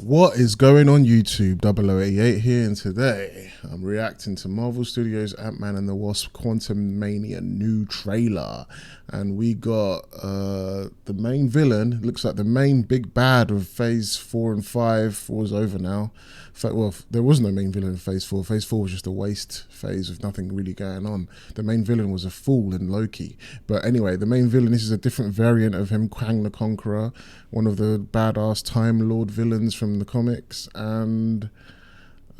What is going on YouTube? 0088 here, and today I'm reacting to Marvel Studios' Ant-Man and the Wasp Quantumania new trailer. And we got the main villain, looks like the main big bad of phase 4 and 5. 4 is over now. Well, there was no main villain in phase 4. Phase 4 was just a waste phase with nothing really going on. The main villain was a fool in Loki. But anyway, the main villain, this is a different variant of him, Kang the Conqueror, one of the badass Time Lord villains from the comics. And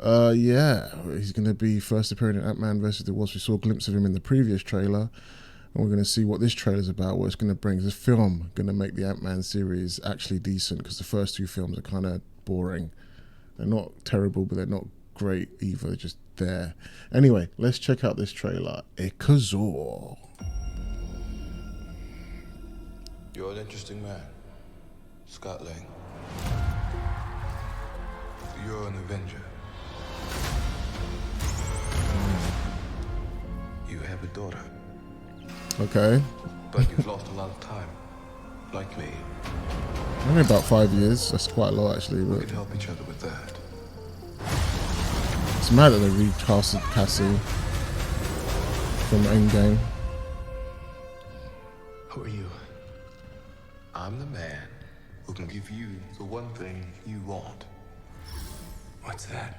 yeah, he's going to be first appearing in Ant-Man versus the Wasp. We saw a glimpse of him in the previous trailer. And we're going to see what this trailer is about, what it's going to bring. Is this film going to make the Ant-Man series actually decent? Because the first two films are kind of boring. They're not terrible, but they're not great either. They're just there. Anyway, let's check out this trailer. Ikazor. You're an interesting man, Scott Lang. You're an Avenger. You have a daughter. Okay. But you've lost a lot of time, like me. Only about 5 years. That's quite a lot, actually. We But could help each other with that. it's mad that they recasted Cassie from Endgame. Who are you? I'm the man who can give you the one thing you want. What's that?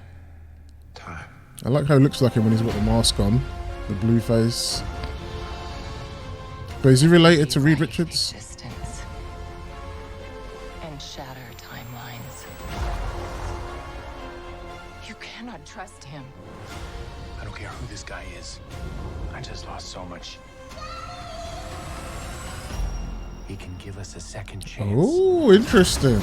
Time. I like how he looks like him when he's got the mask on, the blue face. But is he related to Reed Richards? Existence and shatter timelines. You cannot trust him. I don't care who this guy is. I just lost so much. He can give us a second chance. Oh, interesting.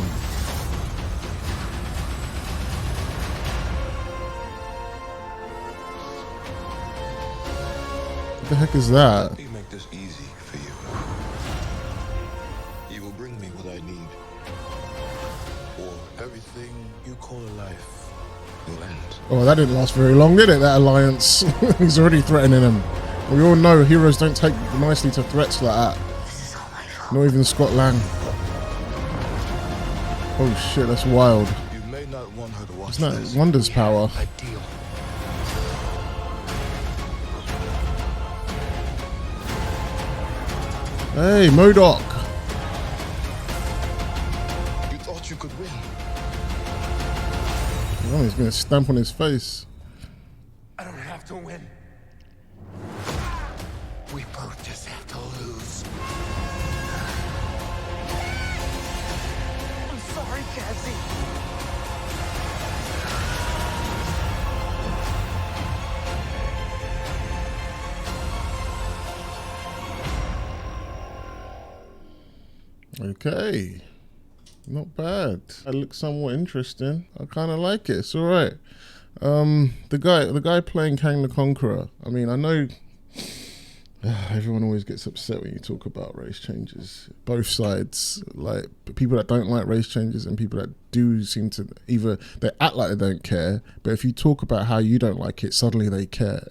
What the heck is that? Let me make this easy for you. You will bring me what I need, or everything you call a life will end. Oh, that didn't last very long, did it? That alliance. He's already threatening him. We all know heroes don't take nicely to threats like that. This is all my fault. Not even Scott Lang. Oh shit, that's wild. You may not want her to watch Isn't this. that Wonder's power? A deal. Hey, MODOK. You thought you could win. Oh, he's gonna stamp on his face. I don't have to win. We both just have to lose. I'm sorry, Cassie. Okay, not bad. That looks somewhat interesting. I kind of like it. It's all right. The guy playing Kang the Conqueror. I mean, I know everyone always gets upset when you talk about race changes. Both sides, like people that don't like race changes and people that do, seem to either they act like they don't care, but if you talk about how you don't like it, suddenly they care.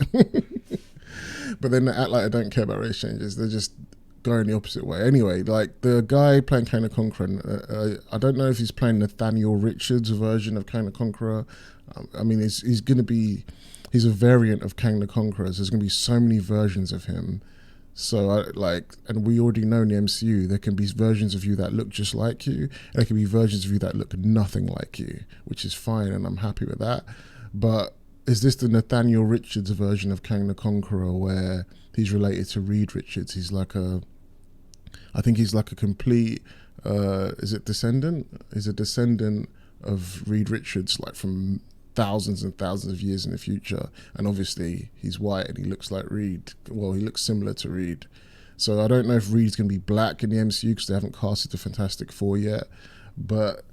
But then they act like they don't care about race changes. They're just going the opposite way. Anyway, like the guy playing Kang the Conqueror, I don't know if he's playing Nathaniel Richards' version of Kang the Conqueror. I mean, he's a variant of Kang the Conqueror. So there's going to be so many versions of him. So and we already know in the MCU, there can be versions of you that look just like you. And there can be versions of you that look nothing like you, which is fine, and I'm happy with that. But is this the Nathaniel Richards version of Kang the Conqueror, where he's related to Reed Richards? I think he's like a complete, is it descendant? He's a descendant of Reed Richards, like from thousands and thousands of years in the future. And obviously he's white and he looks like Reed. Well, he looks similar to Reed. So I don't know if Reed's going to be black in the MCU because they haven't casted the Fantastic Four yet. But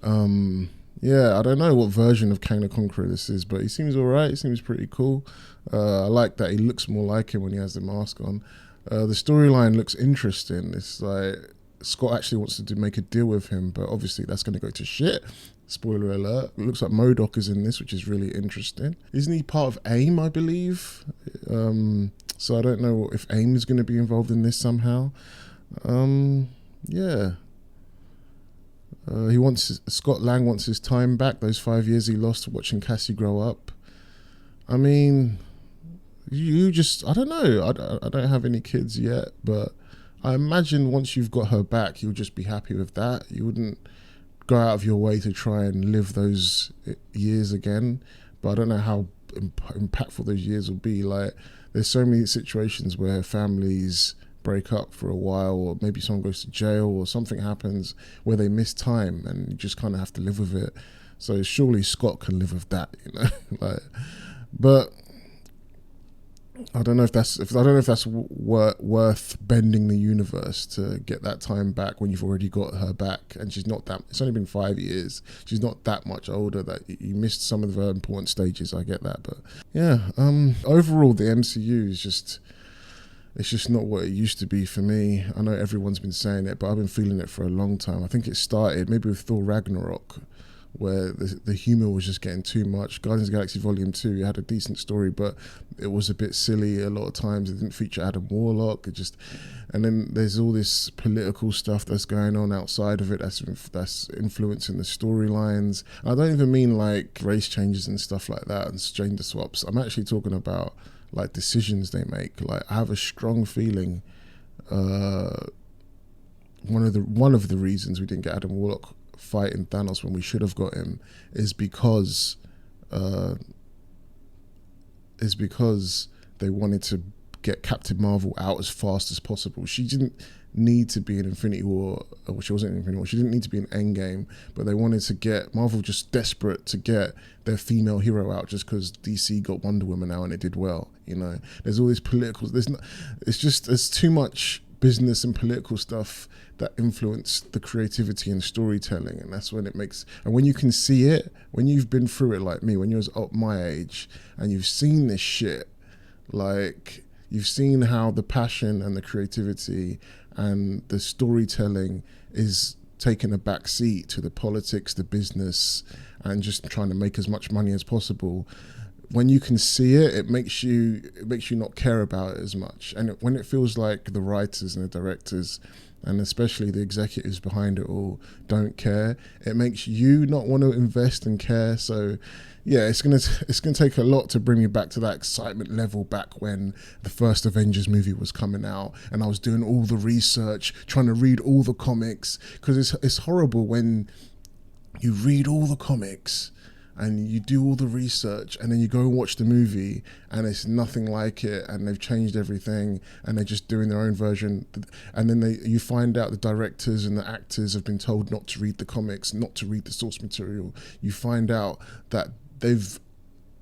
yeah, I don't know what version of Kang the Conqueror this is, but he seems all right. He seems pretty cool. I like that he looks more like him when he has the mask on. The storyline looks interesting. It's like Scott actually wants to make a deal with him, but obviously that's going to go to shit. Spoiler alert. It looks like MODOK is in this, which is really interesting. Isn't he part of AIM, I believe? So I don't know if AIM is going to be involved in this somehow. Yeah. Scott Lang wants his time back, those 5 years he lost watching Cassie grow up. I mean, you just, I don't know. I don't have any kids yet, but I imagine once you've got her back, you'll just be happy with that. You wouldn't go out of your way to try and live those years again. But I don't know how impactful those years will be. Like, there's so many situations where families break up for a while, or maybe someone goes to jail or something happens where they miss time, and you just kind of have to live with it. So surely Scott can live with that, you know. Like, but I don't know if that's worth bending the universe to get that time back when you've already got her back, and she's not that. It's only been 5 years. She's not that much older. That you missed some of her important stages. I get that, but yeah. Overall, the MCU is just. It's just not what it used to be for me. I know everyone's been saying it, but I've been feeling it for a long time. I think it started maybe with Thor Ragnarok, where the humour was just getting too much. Guardians of the Galaxy Volume 2, it had a decent story, but it was a bit silly a lot of times. It didn't feature Adam Warlock. And then there's all this political stuff that's going on outside of it that's influencing the storylines. I don't even mean like race changes and stuff like that and gender swaps. I'm actually talking about like decisions they make. Like, I have a strong feeling one of the reasons we didn't get Adam Warlock fighting Thanos when we should have got him is because they wanted to get Captain Marvel out as fast as possible. She didn't need to be in Infinity War, or she wasn't in Infinity War, she didn't need to be in Endgame, but they wanted to get Marvel just desperate to get their female hero out just because DC got Wonder Woman out and it did well, you know. There's all these political, there's too much business and political stuff that influence the creativity and storytelling, and that's when it makes, and when you can see it, when you've been through it like me, when you're up my age and you've seen this shit, like you've seen how the passion and the creativity and the storytelling is taking a back seat to the politics, the business, and just trying to make as much money as possible. When you can see it, it makes you not care about it as much. And when it feels like the writers and the directors, and especially the executives behind it all, don't care, it makes you not want to invest and care. So yeah, it's gonna take a lot to bring me back to that excitement level back when the first Avengers movie was coming out and I was doing all the research, trying to read all the comics, because it's horrible when you read all the comics and you do all the research and then you go and watch the movie and it's nothing like it, and they've changed everything and they're just doing their own version, and then you find out the directors and the actors have been told not to read the comics, not to read the source material. You find out that they've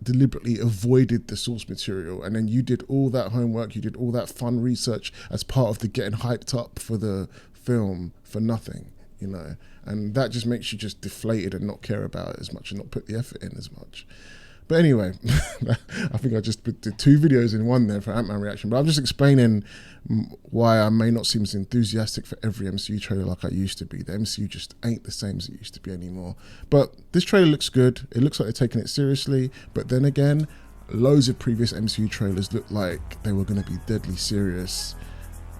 deliberately avoided the source material, and then you did all that homework, you did all that fun research as part of the getting hyped up for the film for nothing, you know. And that just makes you just deflated and not care about it as much and not put the effort in as much. But anyway, I think I just did 2 videos in one there for Ant-Man reaction, but I'm just explaining why I may not seem as enthusiastic for every MCU trailer like I used to be. The MCU just ain't the same as it used to be anymore. But this trailer looks good. It looks like they're taking it seriously, but then again, loads of previous MCU trailers looked like they were going to be deadly serious.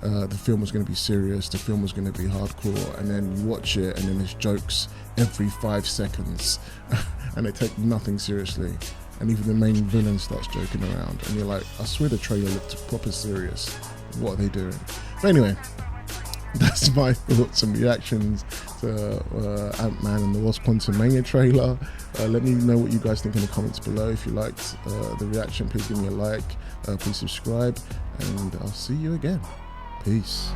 The film was going to be serious, the film was going to be hardcore, and then you watch it and then there's jokes every 5 seconds and they take nothing seriously, and even the main villain starts joking around and you're like, I swear the trailer looked proper serious, what are they doing? But anyway, that's my thoughts and reactions to Ant-Man and the Wasp Quantumania trailer. Let me know what you guys think in the comments below. If you liked the reaction, please give me a like, please subscribe, and I'll see you again. Peace.